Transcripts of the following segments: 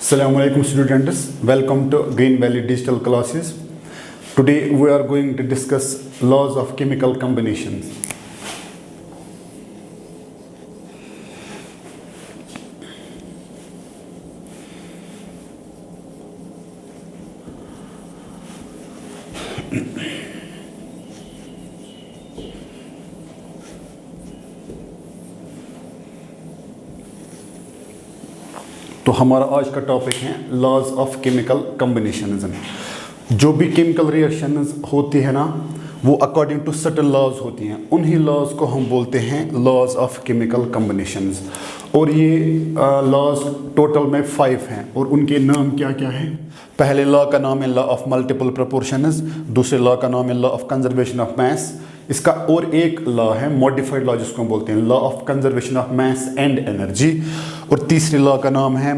Assalamu alaikum students, welcome to Green Valley Digital Classes. Today we are going to discuss laws of chemical combinations. तो हमारा आज का topic है laws of chemical कम्बिनेशनिज्म। जो भी chemical reactions होती है ना, वो अकॉर्डिंग टू सर्टेन लॉज होती हैं। उन्हीं लॉज को हम बोलते हैं लॉज ऑफ केमिकल कम्बिनेशंस। और ये लॉज टोटल में 5 हैं और उनके नाम क्या क्या हैं। पहले लॉ का नाम है लॉ ऑफ मल्टीपल प्रोपोर्शंस, दूसरे लॉ का नाम है law of conservation of mass. इसका और एक लॉ है मॉडिफाइड लॉ, जिसको हम बोलते हैं law of conservation of mass and energy. और तीसरे लॉ का नाम है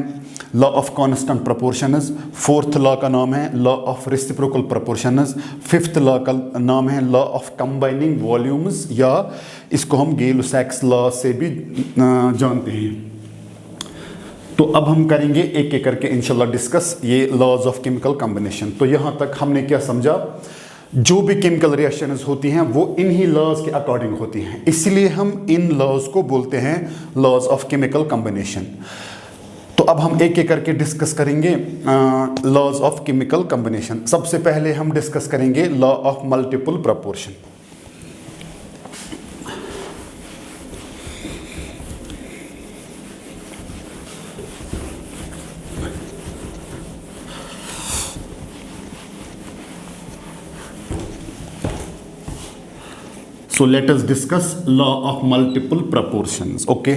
law of constant proportions. Fourth law का नाम है law of reciprocal proportions. Fifth law का नाम है लॉ ऑफ कंबाइनिंग वॉल्यूम्स, या इसको हम गै-लुसाक्स लॉ से भी जानते हैं। तो अब हम करेंगे एक एक करके इंशाल्लाह डिस्कस ये लॉज ऑफ केमिकल कॉम्बिनेशन। तो यहाँ तक हमने क्या समझा, जो भी केमिकल रिएक्शंस होती हैं वो इन्हीं लॉज के अकॉर्डिंग होती हैं, इसलिए हम इन लॉज को बोलते हैं लॉज ऑफ केमिकल कॉम्बिनेशन। तो अब हम एक एक करके डिस्कस करेंगे लॉज ऑफ केमिकल कॉम्बिनेशन। सबसे पहले हम डिस्कस करेंगे law of multiple proportion. So let us discuss law of multiple proportions, okay?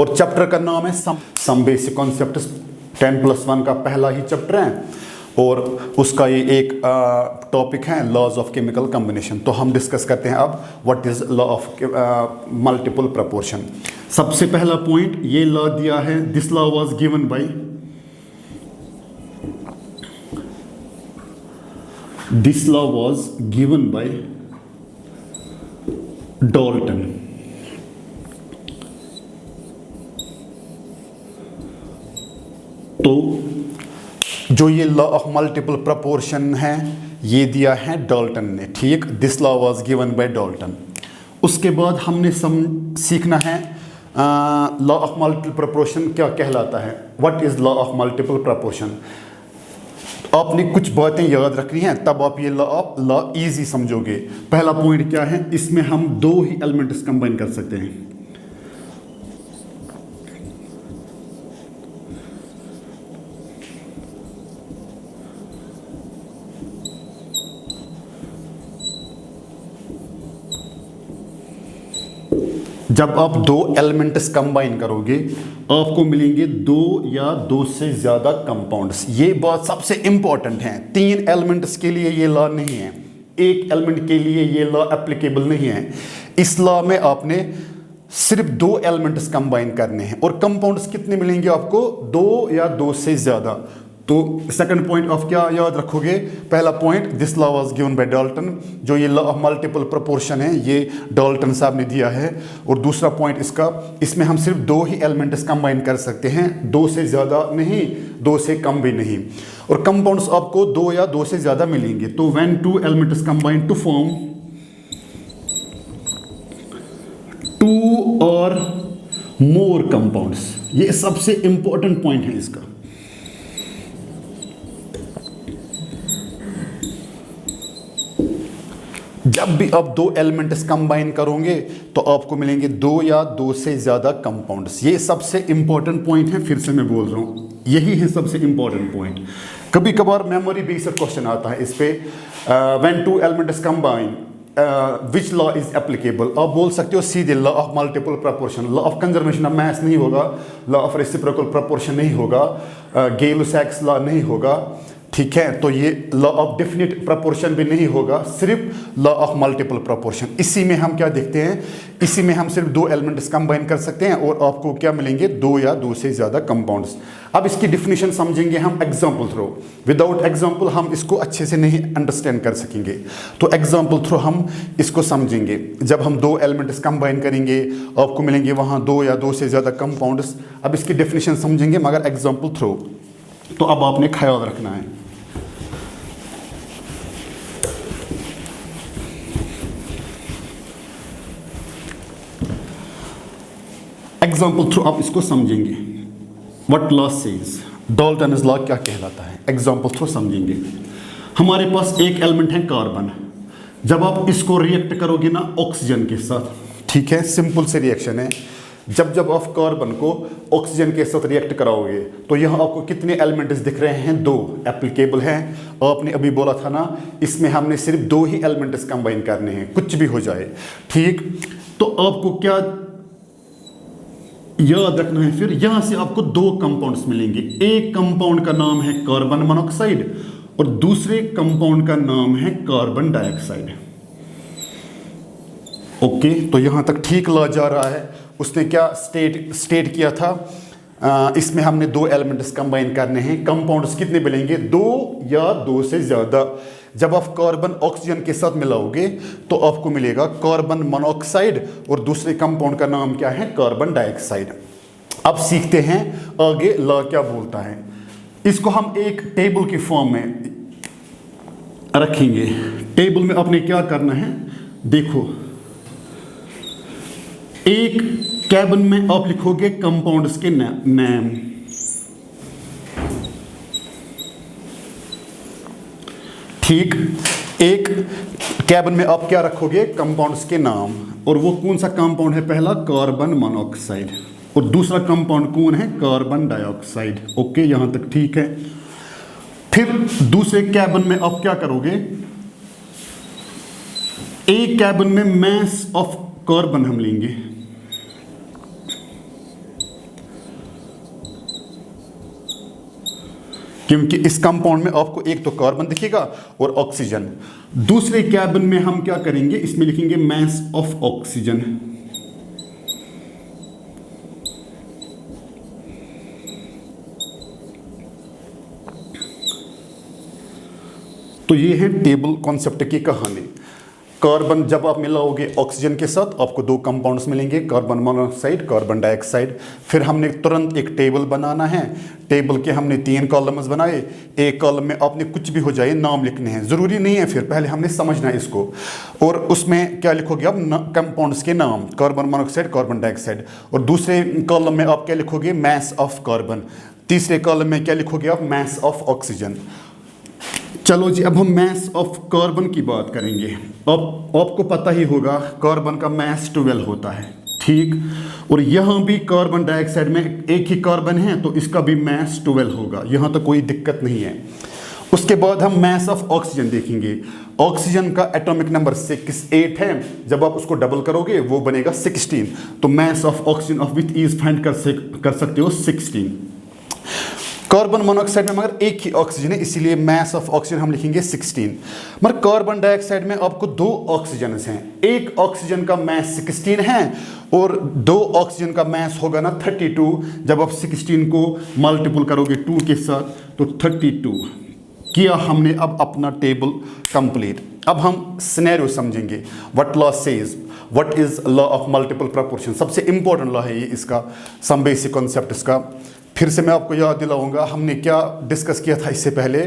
और चैप्टर का नाम है सम बेसिक कॉन्सेप्ट्स। 10+1 का पहला ही चैप्टर है और उसका ये एक टॉपिक है लॉज ऑफ केमिकल कॉम्बिनेशन। तो हम डिस्कस करते हैं अब what is law of multiple proportion. सबसे पहला पॉइंट ये लॉ दिया है, this law was given by Dalton. तो जो ये लॉ ऑफ मल्टीपल प्रोपोर्शन है ये दिया है डाल्टन ने, ठीक। This law was given by Dalton. उसके बाद हमने सीखना है लॉ ऑफ मल्टीपल प्रोपोर्शन क्या कहलाता है, what is law of multiple proportion. आपने कुछ बातें याद रखनी हैं, तब आप ये लॉ इजी समझोगे। पहला पॉइंट क्या है, इसमें हम 2 ही एलिमेंट्स कंबाइन कर सकते हैं। जब आप 2 एलिमेंट्स कंबाइन करोगे आपको मिलेंगे 2 या 2 से ज़्यादा कंपाउंड्स। ये बात सबसे इंपॉर्टेंट है। 3 एलिमेंट्स के लिए ये लॉ नहीं है, 1 एलिमेंट के लिए ये लॉ एप्लीकेबल नहीं है। इस लॉ में आपने सिर्फ 2 एलिमेंट्स कंबाइन करने हैं और कंपाउंड्स कितने मिलेंगे आपको, 2 या 2 से ज़्यादा। तो सेकंड पॉइंट ऑफ क्या याद रखोगे, पहला point this law was given by Dalton. जो ये लॉ ऑफ मल्टीपल प्रोपोर्शन है ये डाल्टन साहब ने दिया है। और दूसरा पॉइंट इसका, इसमें हम सिर्फ 2 ही एलिमेंट्स कंबाइन कर सकते हैं, 2 से ज़्यादा नहीं, 2 से कम भी नहीं। और कंपाउंड्स आपको 2 या 2 से ज़्यादा मिलेंगे। तो when 2 elements combine to form 2 और मोर कंपाउंड्स, ये सबसे इंपॉर्टेंट पॉइंट है इसका। जब भी आप 2 एलिमेंट्स कंबाइन करोगे तो आपको मिलेंगे 2 या 2 से ज़्यादा कंपाउंड्स। ये सबसे इंपॉर्टेंट पॉइंट है, फिर से मैं बोल रहा हूँ, यही है सबसे इंपॉर्टेंट पॉइंट। कभी कभार मेमोरी बेस्ड क्वेश्चन आता है इस पे, when 2 elements combine which law is applicable. आप बोल सकते हो सीधे law of multiple proportion. Law of conservation of mass नहीं होगा, लॉ ऑफ रेसिप्रोकल प्रोपोर्शन नहीं होगा, गै-लुसाक्स लॉ नहीं होगा, ठीक है। तो ये लॉ ऑफ डेफिनिट प्रोपोर्शन भी नहीं होगा, सिर्फ लॉ ऑफ मल्टीपल प्रोपोर्शन। इसी में हम क्या देखते हैं, इसी में हम सिर्फ 2 एलिमेंट्स कंबाइन कर सकते हैं और आपको क्या मिलेंगे, 2 या 2 से ज़्यादा कंपाउंड्स। अब इसकी डिफिनीशन समझेंगे हम एग्जाम्पल थ्रू। विदाउट एग्जाम्पल हम इसको अच्छे से नहीं अंडरस्टैंड कर सकेंगे, तो एग्जाम्पल थ्रू हम इसको समझेंगे। जब हम 2 एलिमेंट्स कंबाइन करेंगे आपको मिलेंगे वहाँ 2 या 2 से ज़्यादा कंपाउंड्स। अब इसकी डिफिनीशन समझेंगे मगर एग्जाम्पल थ्रू। तो अब आपने ख्याल रखना है। एग्जाम्पल थ्रू आप इसको समझेंगे। What law says, Dalton's law क्या कहलाता है, एग्जाम्पल थ्रू समझेंगे। हमारे पास एक एलिमेंट है कार्बन, जब आप इसको रिएक्ट करोगे ना ऑक्सीजन के साथ, ठीक है, सिंपल से रिएक्शन है। जब आप कार्बन को ऑक्सीजन के साथ रिएक्ट कराओगे तो यहाँ आपको कितने एलिमेंट्स दिख रहे हैं, 2 एप्लीकेबल हैं। आपने अभी बोला था ना इसमें हमने सिर्फ 2 ही एलिमेंट्स कंबाइन करने हैं, कुछ भी हो जाए, ठीक। तो आपको क्या याद रखना है, फिर यहां से आपको 2 कंपाउंड्स मिलेंगे। एक कंपाउंड का नाम है कार्बन मोनोऑक्साइड और दूसरे कंपाउंड का नाम है कार्बन डाइऑक्साइड। ओके, तो यहां तक ठीक ला जा रहा है। उसने क्या स्टेट किया था, इसमें हमने 2 एलिमेंट्स कंबाइन करने हैं। कंपाउंड्स कितने मिलेंगे, 2 या 2 से ज़्यादा। जब आप कार्बन ऑक्सीजन के साथ मिलाओगे तो आपको मिलेगा कार्बन मोनोऑक्साइड और दूसरे कंपाउंड का नाम क्या है, कार्बन डाइऑक्साइड। अब सीखते हैं आगे लॉ क्या बोलता है। इसको हम एक टेबल की फॉर्म में रखेंगे। टेबल में आपने क्या करना है, देखो, एक कैबिन में आप लिखोगे कंपाउंड्स के नेम, ठीक। एक कैबिन में आप क्या रखोगे, कंपाउंड्स के नाम, और वो कौन सा कंपाउंड है, पहला कार्बन मोनोऑक्साइड और दूसरा कंपाउंड कौन है, कार्बन डाइऑक्साइड। ओके, यहां तक ठीक है। फिर दूसरे कैबिन में आप क्या करोगे, एक कैबिन में मास ऑफ कार्बन हम लेंगे, क्योंकि इस कंपाउंड में आपको एक तो कार्बन दिखेगा और ऑक्सीजन। दूसरे कैबिन में हम क्या करेंगे, इसमें लिखेंगे मास ऑफ ऑक्सीजन। तो ये है टेबल कॉन्सेप्ट की कहानी। कार्बन जब आप मिलाओगे ऑक्सीजन के साथ आपको 2 कंपाउंड्स मिलेंगे, कार्बन मोनोऑक्साइड, कार्बन डाइऑक्साइड। फिर हमने तुरंत एक टेबल बनाना है। टेबल के हमने 3 कॉलम्स बनाए। एक कॉलम में आपने कुछ भी हो जाए नाम लिखने हैं, ज़रूरी नहीं है, फिर पहले हमने समझना है इसको। और उसमें क्या लिखोगे आप, कंपाउंड्स के नाम, कार्बन मोनोऑक्साइड, कार्बन डाइऑक्साइड। और दूसरे कॉलम में आप क्या लिखोगे, मास ऑफ कार्बन। तीसरे कॉलम में क्या लिखोगे आप, मास ऑफ ऑक्सीजन। चलो जी, अब हम मास ऑफ कार्बन की बात करेंगे। अब आपको पता ही होगा कार्बन का मास 12 होता है, ठीक। और यहाँ भी कार्बन डाइऑक्साइड में एक ही कार्बन है तो इसका भी मास 12 होगा, यहाँ तो कोई दिक्कत नहीं है। उसके बाद हम मास ऑफ ऑक्सीजन देखेंगे। ऑक्सीजन का एटॉमिक नंबर 8 है, जब आप उसको डबल करोगे वो बनेगा 16। तो mass of oxygen of which is find कर सकते हो 16। कार्बन मोनोऑक्साइड में मगर एक ही ऑक्सीजन है, इसीलिए मास ऑफ ऑक्सीजन हम लिखेंगे 16। मगर कार्बन डाइऑक्साइड में आपको 2 ऑक्सीजन हैं। एक ऑक्सीजन का मास 16 है और 2 ऑक्सीजन का मास होगा ना 32। जब आप 16 को मल्टीपल करोगे 2 के साथ तो 32 किया हमने। अब अपना टेबल कंप्लीट। अब हम सिनेरियो समझेंगे। What law says, what is law of multiple proportion. सबसे इंपॉर्टेंट लॉ है ये, इसका सम बेसिक कॉन्सेप्ट इसका फिर से मैं आपको याद दिलाऊंगा। हमने क्या डिस्कस किया था इससे पहले,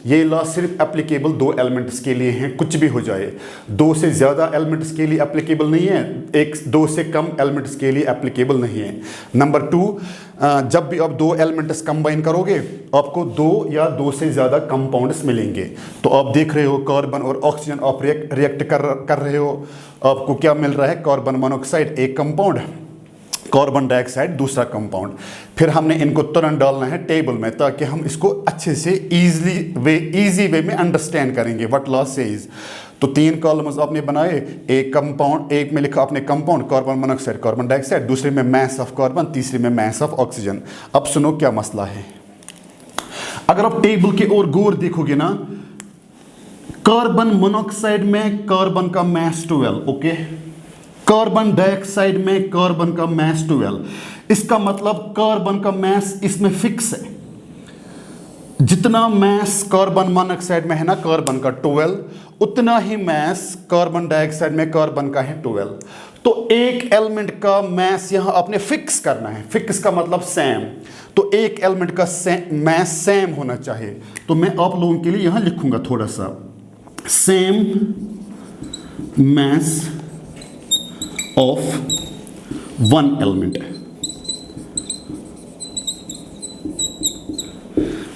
ये लॉ सिर्फ एप्लीकेबल 2 एलिमेंट्स के लिए हैं, कुछ भी हो जाए। 2 से ज़्यादा एलिमेंट्स के लिए एप्लीकेबल नहीं है, 2 से कम एलिमेंट्स के लिए एप्लीकेबल नहीं है। नंबर 2, जब भी आप 2 एलिमेंट्स कंबाइन करोगे आपको 2 या 2 से ज़्यादा कंपाउंड्स मिलेंगे। तो आप देख रहे हो कार्बन और ऑक्सीजन आप रिएक्ट कर रहे हो, आपको क्या मिल रहा है, कार्बन मोनोऑक्साइड एक कंपाउंड, कार्बन डाइऑक्साइड दूसरा कंपाउंड। फिर हमने इनको तुरंत डालना है टेबल में ताकि हम इसको अच्छे से इजी वे में अंडरस्टैंड करेंगे। व्हाट लॉ सेज, तो 3 कॉलम्स आपने बनाए। एक कंपाउंड, एक में लिखा आपने compound carbon monoxide, carbon dioxide, दूसरे में मास ऑफ कार्बन, तीसरे में मास ऑफ ऑक्सीजन। अब सुनो क्या मसला है। अगर आप टेबल के और गौर देखोगे ना, कार्बन मोनोऑक्साइड में कार्बन का मास 12, ओके। कार्बन डाइऑक्साइड में कार्बन का मास 12, इसका मतलब कार्बन का मास इसमें फिक्स है। जितना मास कार्बन मोनोऑक्साइड में है ना कार्बन का 12, उतना ही मास कार्बन डाइऑक्साइड में कार्बन का है 12। तो एक एलिमेंट का मास यहां आपने फिक्स करना है। फिक्स का मतलब सेम, तो एक एलिमेंट का मास सेम होना चाहिए। तो मैं आप लोगों के लिए यहां लिखूंगा थोड़ा सा, same mass of one element.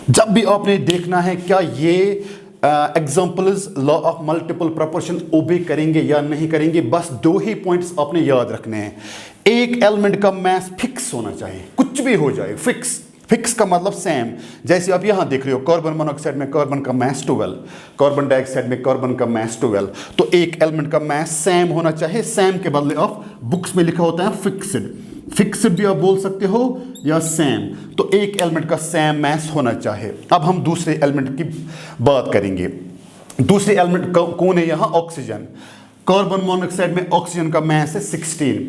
जब भी आपने देखना है क्या ये examples law of multiple proportion obey करेंगे या नहीं करेंगे, बस दो ही पॉइंट्स आपने याद रखने हैं। एक एलिमेंट का मास फिक्स होना चाहिए, कुछ भी हो जाए फिक्स। फिक्स का मतलब सेम, जैसे आप यहां देख रहे हो कार्बन मोनोऑक्साइड में कार्बन का मास 12, कार्बन डाइऑक्साइड में कार्बन का मास 12, तो एक एलिमेंट का मास सेम होना चाहिए। सेम के बदले ऑफ बुक्स में लिखा होता है फिक्स्ड, फिक्स्ड भी आप बोल सकते हो या सेम। तो एक एलिमेंट का सेम मास होना चाहिए। अब हम दूसरे एलिमेंट की बात करेंगे। दूसरे एलिमेंट कौन है यहाँ? ऑक्सीजन। कार्बन मोनोऑक्साइड में ऑक्सीजन का मास है 16,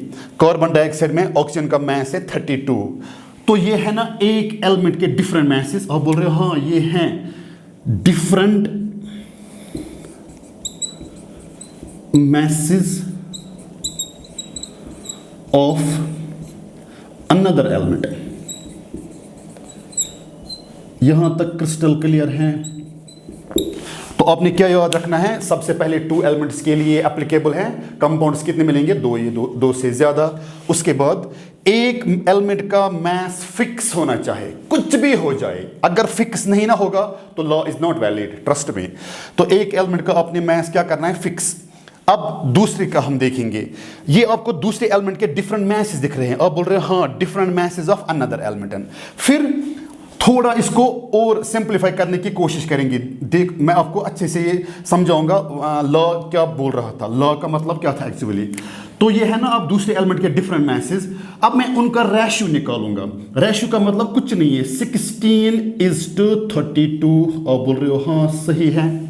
कार्बन डाइऑक्साइड में ऑक्सीजन का मास है 32। तो ये है ना एक एलिमेंट के डिफरेंट मासेस। आप बोल रहे हो हाँ ये हैं different masses of another element। यहां तक क्रिस्टल क्लियर है? तो आपने क्या याद रखना है? सबसे पहले टू एलिमेंट्स के लिए एप्लीकेबल है, कंपाउंड्स कितने मिलेंगे? दो, ये दो से ज्यादा। उसके बाद एक एलिमेंट का मास फिक्स होना चाहिए, कुछ भी हो जाए। अगर फिक्स नहीं ना होगा तो law is not valid, trust में। तो एक एलिमेंट का अपने मास क्या करना है? फिक्स। अब दूसरे का हम देखेंगे। ये आपको दूसरे एलिमेंट के डिफरेंट मैसेज दिख रहे हैं। आप बोल रहे हैं हाँ different masses of another element. फिर थोड़ा इसको और सिंप्लीफाई करने की कोशिश करेंगे। देख मैं आपको अच्छे से ये समझाऊंगा लॉ क्या बोल रहा था, लॉ का मतलब क्या था एक्चुअली। तो ये है ना अब दूसरे एलिमेंट के डिफरेंट मैसेज। अब मैं उनका रेशियो निकालूंगा। रेशियो का मतलब कुछ नहीं है, 16:32। आप बोल रहे हो हाँ सही है,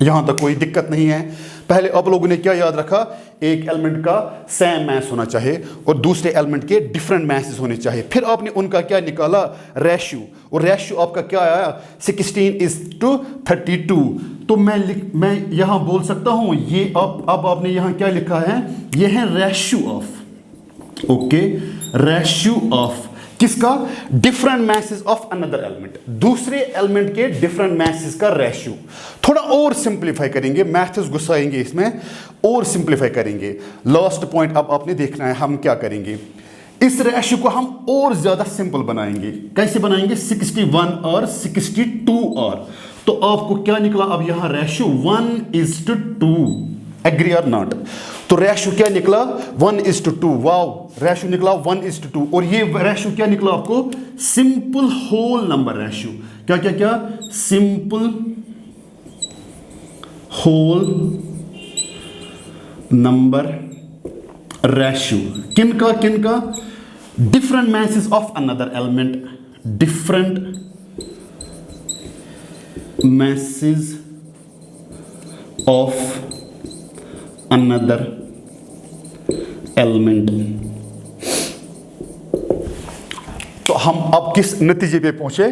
यहां तक कोई दिक्कत नहीं है। पहले आप लोगों ने क्या याद रखा? एक एलिमेंट का सेम मास होना चाहिए और दूसरे एलिमेंट के डिफरेंट मासेस होने चाहिए। फिर आपने उनका क्या निकाला? रेशियो। और रेशियो आपका क्या आया? 16:32। तो मैं यहां बोल सकता हूं ये अब आपने यहां क्या लिखा है? ये है ratio of, okay, ratio of किसका? Different masses of another element. दूसरे एलिमेंट के डिफरेंट मैसेज का रेशियो। थोड़ा और सिंप्लीफाई करेंगे, मैथ्स घुसाएंगे इसमें और सिंप्लीफाई करेंगे। लास्ट पॉइंट अब आपने देखना है हम क्या करेंगे। इस रेशियो को हम और ज्यादा सिंपल बनाएंगे। कैसे बनाएंगे? 61 और 62 और। तो आपको क्या निकला अब यहां रेशियो? 1:2। एग्री और नॉट? तो रेशियो क्या निकला? 1:2। वाओ, रेशियो निकला 1:2। और ये रेशियो क्या निकला आपको? Simple whole number ratio. क्या क्या क्या? Simple whole number ratio. किनका किनका? Different masses of another element, different masses of another element. तो हम अब किस नतीजे पे पहुंचे?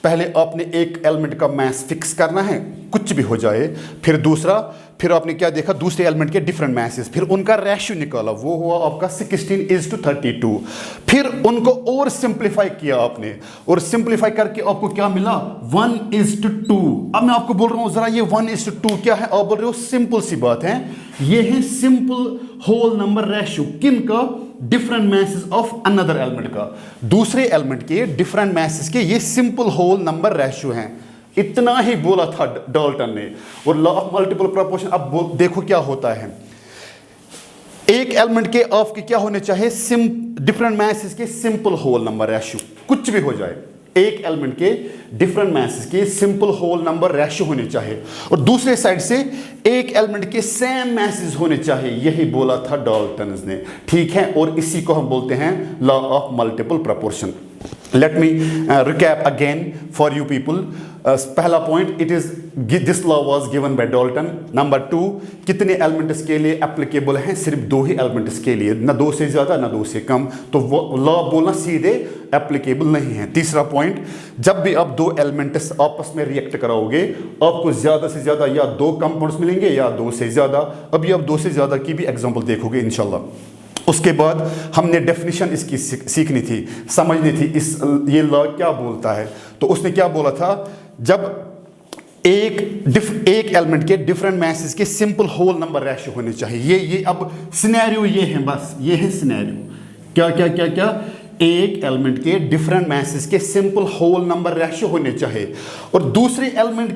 पहले आपने एक एलिमेंट का मास फिक्स करना है, कुछ भी हो जाए। फिर दूसरा, फिर आपने क्या देखा? दूसरे एलिमेंट के डिफरेंट मैसेज, फिर उनका रेशियो निकाला, वो हुआ आपका 16:32। फिर उनको और सिंप्लीफाई किया आपने, और सिंप्लीफाई करके आपको क्या मिला? 1:2। अब मैं आपको बोल रहा हूं जरा ये 1:2 क्या है? आप बोल रहे हो सिंपल सी बात है, ये है सिंपल होल नंबर रेशियो। किनका? Different masses of another element का। दूसरे एलिमेंट के डिफरेंट मैसेज के ये सिंपल होल नंबर रेशियो हैं। इतना ही बोला था डाल्टन ने। और लॉ ऑफ मल्टीपल प्रोपोर्शन अब देखो क्या होता है। एक एलिमेंट के ऑफ के क्या होने चाहिए? डिफरेंट मैसेज के सिंपल होल नंबर रेशियो। कुछ भी हो जाए, एक एलिमेंट के डिफरेंट मैसेज के सिंपल होल नंबर रेशियो होने चाहिए। और दूसरे साइड से एक एलिमेंट के सेम मैसेज होने चाहिए। यही बोला था डाल्टन ने, ठीक है। और इसी को हम बोलते हैं law of multiple proportion. Let me recap again for you people. पहला point, it is this law was given by Dalton. Number 2, कितने एलिमेंट्स के लिए एप्लीकेबल हैं? सिर्फ 2 ही एलिमेंट्स के लिए, ना 2 से ज्यादा ना 2 से कम। तो वो लॉ बोलना सीधे एप्लीकेबल नहीं है। तीसरा पॉइंट, जब भी आप 2 एलिमेंट्स आपस में रिएक्ट कराओगे, आपको ज्यादा से ज्यादा या 2 कंपाउंड्स मिलेंगे या 2 से ज्यादा। अभी आप 2 से ज्यादा की भी एग्जांपल देखोगे इंशाल्लाह। उसके बाद हमने डेफिनेशन इसकी सीखनी थी, समझनी थी, ये लॉ क्या बोलता है। तो उसने क्या बोला था, जब एक एलिमेंट के डिफरेंट मैसेस के सिंपल होल नंबर रेशियो होने चाहिए। ये अब सिनेरियो ये है, बस ये है सिनेरियो। क्या क्या क्या क्या, एक एलिमेंट के डिफरेंट मैसेस के सिंपल होल नंबर रेशियो होने चाहिए और दूसरे एलिमेंट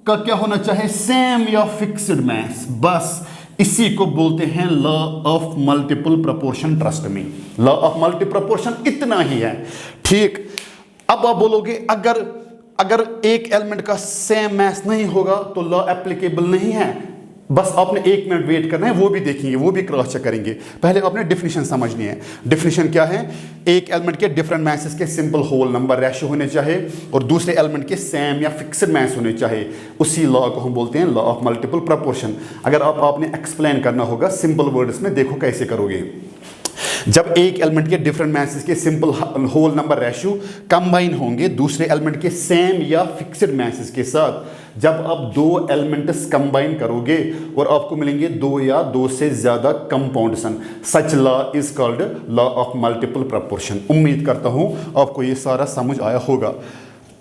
का क्या होना चाहिए, सेम या फिक्स्ड मैस। बस इसी को बोलते हैं law of multiple proportion. Trust me, law of multiple proportion इतना ही है, ठीक। अब आप बोलोगे अगर एक एलिमेंट का सेम मैस नहीं होगा तो लॉ एप्लीकेबल नहीं है। बस आपने 1 मिनट वेट करना है, वो भी देखेंगे, वो भी क्रॉस चेक करेंगे। पहले आपने डेफिनेशन समझनी है। डेफिनेशन क्या है, एक एलिमेंट के डिफरेंट मैसेस के सिंपल होल नंबर रेशियो होने चाहिए और दूसरे एलिमेंट के सेम या फिक्स्ड मैस होने चाहिए। उसी लॉ को हम बोलते हैं लॉ ऑफ मल्टीपल प्रोपोर्शन। अगर आपने एक्सप्लेन करना होगा सिंपल वर्ड्स में, देखो कैसे करोगे। जब एक एलिमेंट के डिफरेंट मैसेस के simple whole number ratio combine होंगे दूसरे एलिमेंट के सेम या फिक्स्ड मैसेस के साथ, जब आप 2 एलिमेंट्स कंबाइन करोगे और आपको मिलेंगे 2 या 2 से ज्यादा कंपाउंडेशन, such law is called law of multiple proportion. उम्मीद करता हूं आपको ये सारा समझ आया होगा।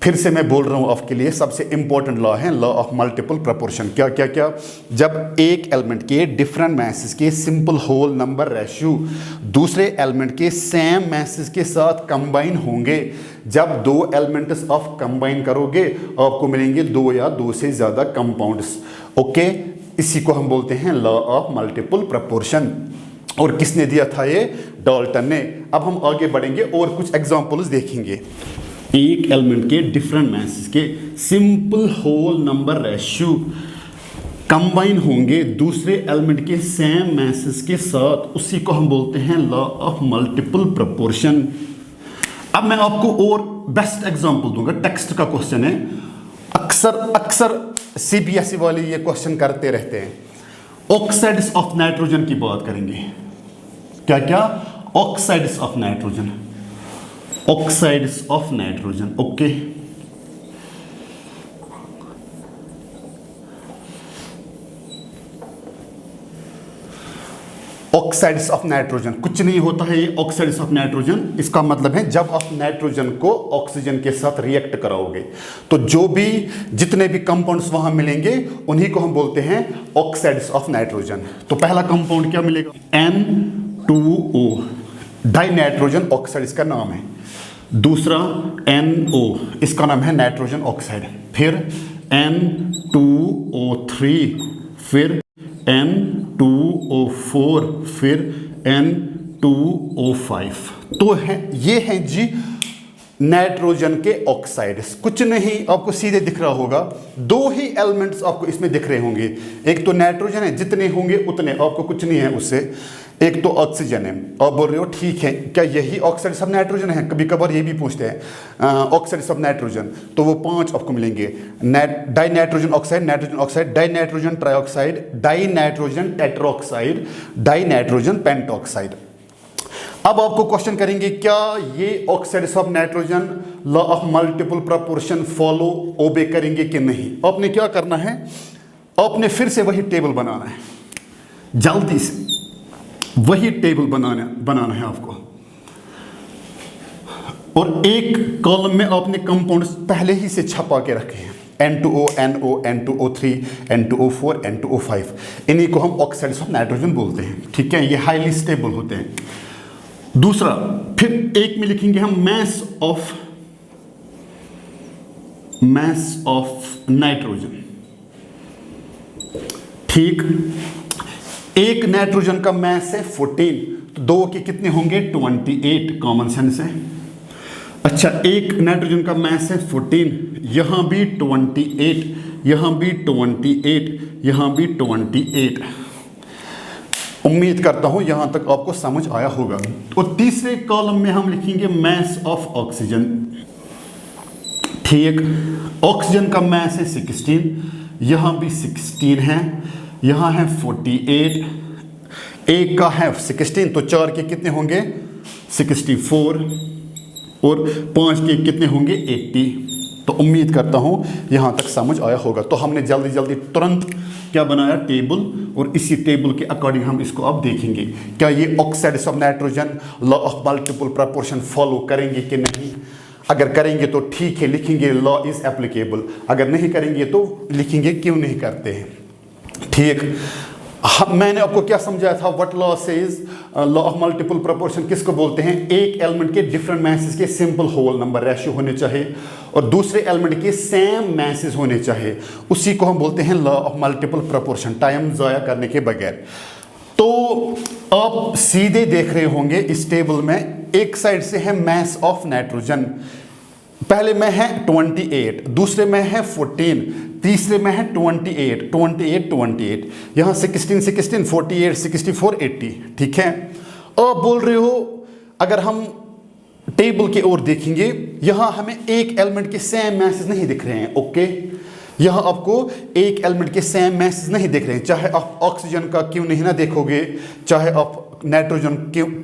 फिर से मैं बोल रहा हूँ आपके लिए, सबसे इंपॉर्टेंट लॉ है लॉ ऑफ मल्टीपल प्रोपोर्शन। क्या क्या क्या, जब एक एलिमेंट के डिफरेंट मैसेस के सिंपल होल नंबर रेशियो दूसरे एलिमेंट के सेम मैसेस के साथ कंबाइन होंगे, जब 2 एलिमेंट्स ऑफ कंबाइन करोगे आपको मिलेंगे 2 या 2 से ज़्यादा कंपाउंड्स। ओके, इसी को हम बोलते हैं लॉ ऑफ मल्टीपल प्रोपोर्शन। और किसने दिया था ये, डाल्टन ने। अब हम आगे बढ़ेंगे और कुछ एग्जांपल्स देखेंगे। एक एलिमेंट के डिफरेंट मैसेस के simple whole number ratio combine होंगे दूसरे एलिमेंट के सेम मैसेस के साथ, उसी को हम बोलते हैं लॉ ऑफ मल्टीपल प्रोपोर्शन। अब मैं आपको और बेस्ट एग्जांपल दूंगा, टेक्स्ट का क्वेश्चन है, अक्सर सीबीएसई वाले ये क्वेश्चन करते रहते हैं। ऑक्साइड्स ऑफ नाइट्रोजन की बात करेंगे। क्या क्या, oxides of nitrogen, oxides of nitrogen. Okay, oxides of nitrogen कुछ नहीं होता है ये ऑक्साइड्स ऑफ नाइट्रोजन। इसका मतलब है जब आप नाइट्रोजन को ऑक्सीजन के साथ रिएक्ट कराओगे तो जो भी जितने भी कंपाउंड्स वहां मिलेंगे उन्हीं को हम बोलते हैं ऑक्साइड्स ऑफ नाइट्रोजन। तो पहला कंपाउंड क्या मिलेगा, N2O, डाई नाइट्रोजन ऑक्साइड इसका नाम है। दूसरा NO, इसका नाम है नाइट्रोजन ऑक्साइड। फिर N2O3, फिर N2O4, फिर N2O5। तो है ये हैं जी नाइट्रोजन के ऑक्साइड्स। कुछ नहीं, आपको सीधे दिख रहा होगा, 2 ही एलिमेंट्स आपको इसमें दिख रहे होंगे। एक तो नाइट्रोजन है, जितने होंगे उतने, आपको कुछ नहीं है उससे। एक तो ऑक्सीजन है। आप बोल रहे हो ठीक है, क्या यही ऑक्साइड्स ऑफ नाइट्रोजन है? कभी कभार ये भी पूछते हैं ऑक्साइड्स ऑफ नाइट्रोजन, तो वो 5 आपको मिलेंगे। Di nitrogen oxide, nitrogen oxide, di nitrogen trioxide, di nitrogen tetraoxide, di nitrogen pentaoxide. अब आपको क्वेश्चन करेंगे, क्या ये oxides of nitrogen law of multiple proportion follow obey करेंगे कि नहीं? आपने क्या करना है, आपने फिर से वही टेबल बनाना है, जल्दी से वही टेबल बनाना है आपको। और एक कॉलम में आपने कंपाउंड्स पहले ही से छपा के रखे हैं, N2O, NO, N2O3, N2O4, N2O5। इन्हीं को हम ऑक्साइड्स ऑफ नाइट्रोजन बोलते हैं, ठीक है। ये हाईली स्टेबल होते हैं। दूसरा, फिर एक में लिखेंगे हम मैस ऑफ नाइट्रोजन, ठीक। एक नाइट्रोजन का मैस है 14, तो 2 के कितने होंगे, 28, कॉमन सेंस है। अच्छा, एक नाइट्रोजन का मैस है 14, यहां भी 28, यहां भी 28, यहां भी 28। उम्मीद करता हूं यहां तक आपको समझ आया होगा। और तीसरे कॉलम में हम लिखेंगे मैस ऑफ ऑक्सीजन, ठीक। ऑक्सीजन का मैस है 16, यहां भी 16 है, यहां है 48, एक का है 16, तो 4 के कितने होंगे, 64, और 5 के कितने होंगे, 80। तो उम्मीद करता हूँ यहाँ तक समझ आया होगा। तो हमने जल्दी जल्दी तुरंत क्या बनाया, टेबल, और इसी टेबल के अकॉर्डिंग हम इसको अब देखेंगे क्या ये oxides of nitrogen law of multiple proportion follow करेंगे कि नहीं। अगर करेंगे तो ठीक है, लिखेंगे लॉ इज एप्लीकेबल, अगर नहीं करेंगे तो लिखेंगे क्यों नहीं करते हैं। ठीक, मैंने आपको क्या समझाया था, what law says, law of multiple proportion किसको बोलते हैं, एक एलिमेंट के डिफरेंट मैसेस के सिंपल होल नंबर रेशियो होने चाहिए और दूसरे एलिमेंट के सेम मैसेस होने चाहिए, उसी को हम बोलते हैं law of multiple proportion, time ज़ाया करने के बगैर। तो आप सीधे देख रहे होंगे इस टेबल में, एक साइड से है मैस ऑफ नाइट्रोजन, पहले में है 28, दूसरे में है 14, तीसरे में है 28, 28, 28, यहाँ 16, 16, 48, 64, 80। ठीक है, अब बोल रहे हो अगर हम टेबल की ओर देखेंगे, यहाँ हमें एक एलिमेंट के सेम मैसेज नहीं दिख रहे हैं। ओके, यहाँ आपको एक एलिमेंट के सेम मैसेज नहीं दिख रहे हैं, चाहे आप ऑक्सीजन का क्यों नहीं ना देखोगे, चाहे आप नाइट्रोजन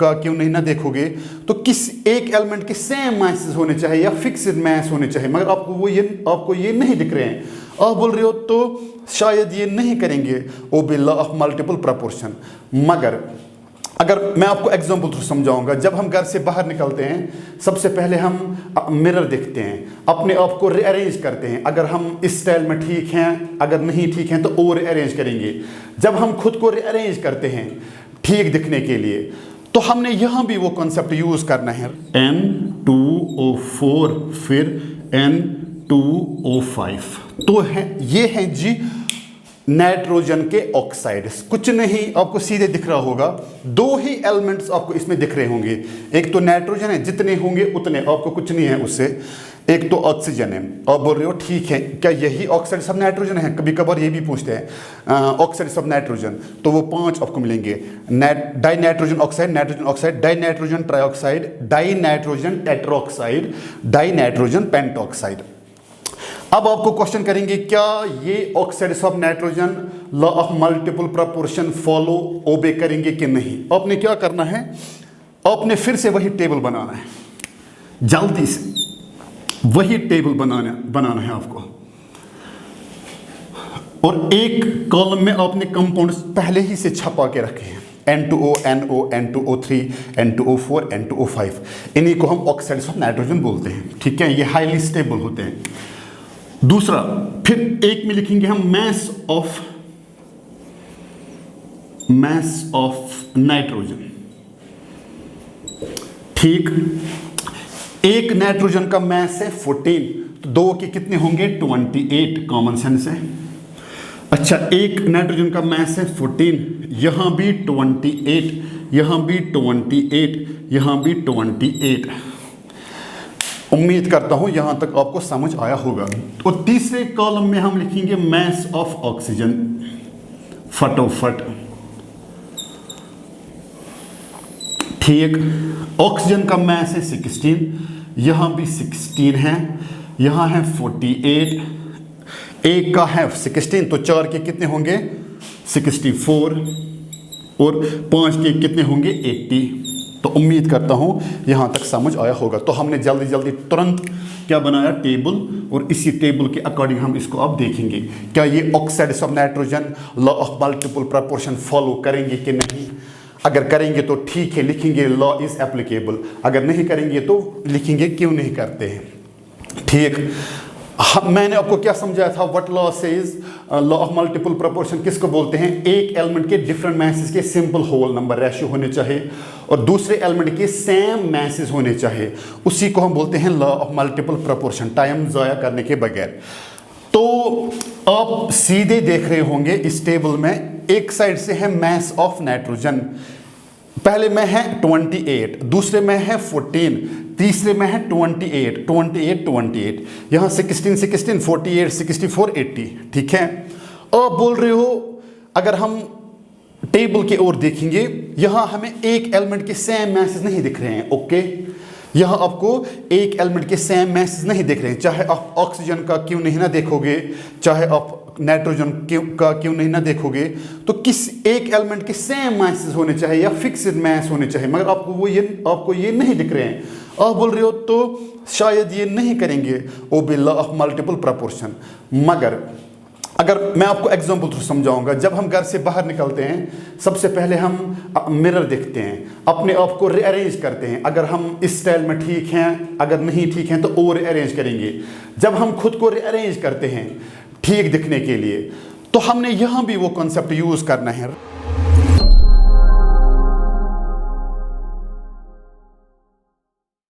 का क्यों नहीं ना देखोगे, तो किस एक एलिमेंट के सेम मैसेज होने चाहिए या फिक्स्ड मैस होने चाहिए, मगर आपको ये नहीं दिख रहे हैं। आप बोल रहे हो तो शायद ये नहीं करेंगे ओबे लॉ ऑफ मल्टीपल प्रोपोर्शन। मगर अगर मैं आपको एग्जांपल थ्रू समझाऊंगा, जब हम घर से बाहर निकलते हैं सबसे पहले हम मिरर देखते हैं, अपने आप को रीअरेंज करते हैं, अगर हम इस स्टाइल में ठीक हैं, अगर नहीं ठीक हैं तो और रीअरेंज करेंगे। जब हम खुद को रीअरेंज करते हैं ठीक दिखने के लिए, तो हमने यहाँ भी वो कॉन्सेप्ट यूज़ करना है, N2O4 फिर N2O5, तो है ये है जी नाइट्रोजन के ऑक्साइड्स। कुछ नहीं, आपको सीधे दिख रहा होगा, दो ही एलिमेंट्स आपको इसमें दिख रहे होंगे, एक तो नाइट्रोजन है, जितने होंगे उतने, आपको कुछ नहीं है उससे, एक तो ऑक्सीजन है। आप बोल रहे हो ठीक है, क्या यही ऑक्साइड्स ऑफ नाइट्रोजन है, कभी कभार ये भी पूछते हैं ऑक्साइड्स ऑफ नाइट्रोजन, तो वो 5 आपको मिलेंगे, di nitrogen oxide, nitrogen oxide, di nitrogen trioxide, di nitrogen tetraoxide, di nitrogen pentoxide. अब आपको क्वेश्चन करेंगे क्या ये oxides of nitrogen law of multiple proportion follow obey करेंगे कि नहीं। आपने क्या करना है, आपने फिर से वही टेबल बनाना है, जल्दी से वही टेबल बनाना है आपको, और एक कॉलम में आपने कंपाउंड्स पहले ही से छपा के रखे हैं, N2O, NO, N2O3, N2O4, N2O5, इन्हीं को हम ऑक्साइड्स ऑफ नाइट्रोजन बोलते हैं। ठीक है, ये हाईली स्टेबल होते हैं। दूसरा, फिर एक में लिखेंगे हम मैस ऑफ नाइट्रोजन। ठीक, एक नाइट्रोजन का मैस है 14, तो दो के कितने होंगे 28, कॉमन सेंस है। अच्छा, एक नाइट्रोजन का मैस है 14, यहां भी 28, यहां भी 28, यहां भी 28। उम्मीद करता हूं यहां तक आपको समझ आया होगा। और तीसरे कॉलम में हम लिखेंगे मैस ऑफ ऑक्सीजन, फटोफट। ठीक, ऑक्सीजन का मैस है 16, यहां भी 16 है, यहां है 48, एक का है 16, तो 4 के कितने होंगे 64, और 5 के कितने होंगे 80। तो उम्मीद करता हूँ यहाँ तक समझ आया होगा। तो हमने जल्दी जल्दी तुरंत क्या बनाया, टेबल, और इसी टेबल के अकॉर्डिंग हम इसको अब देखेंगे क्या ये oxides of nitrogen law of multiple proportion follow करेंगे कि नहीं। अगर करेंगे तो ठीक है, लिखेंगे लॉ इज एप्लीकेबल, अगर नहीं करेंगे तो लिखेंगे क्यों नहीं करते हैं। ठीक, मैंने आपको क्या समझाया था, what law says, law of multiple proportion किसको बोलते हैं, एक एलिमेंट के डिफरेंट मैसेस के सिंपल होल नंबर रेशियो होने चाहिए और दूसरे एलिमेंट के सेम मैसेस होने चाहिए, उसी को हम बोलते हैं law of multiple proportion, time ज़ाया करने के बगैर। तो आप सीधे देख रहे होंगे इस टेबल में, एक साइड से है मैस ऑफ नाइट्रोजन, पहले में है 28, दूसरे में है 14, तीसरे में है 28, 28, 28, यहाँ 16, 16, 48, 64, 80। ठीक है, अब बोल रहे हो अगर हम टेबल की ओर देखेंगे, यहाँ हमें एक एलिमेंट के सेम मैसेज नहीं दिख रहे हैं। ओके, यहाँ आपको एक एलिमेंट के सेम मैसेज नहीं दिख रहे हैं, चाहे आप ऑक्सीजन का क्यों नहीं ना देखोगे, चाहे आप नाइट्रोजन का क्यों नहीं ना देखोगे, तो किस एक एलिमेंट के सेम मैसेज होने चाहिए या फिक्स्ड मैस होने चाहिए, मगर आपको ये नहीं दिख रहे हैं। आप बोल रहे हो तो शायद ये नहीं करेंगे ओबे लॉ ऑफ मल्टीपल प्रोपोर्शन। मगर अगर मैं आपको एग्जांपल थ्रू समझाऊंगा, जब हम घर से बाहर निकलते हैं सबसे पहले हम मिरर देखते हैं, अपने आप को रीअरेंज करते हैं, अगर हम इस स्टाइल में ठीक हैं, अगर नहीं ठीक हैं तो और रीअरेंज करेंगे। जब हम खुद को रीअरेंज करते हैं ठीक दिखने के लिए, तो हमने यहाँ भी वो कॉन्सेप्ट यूज़ करना है।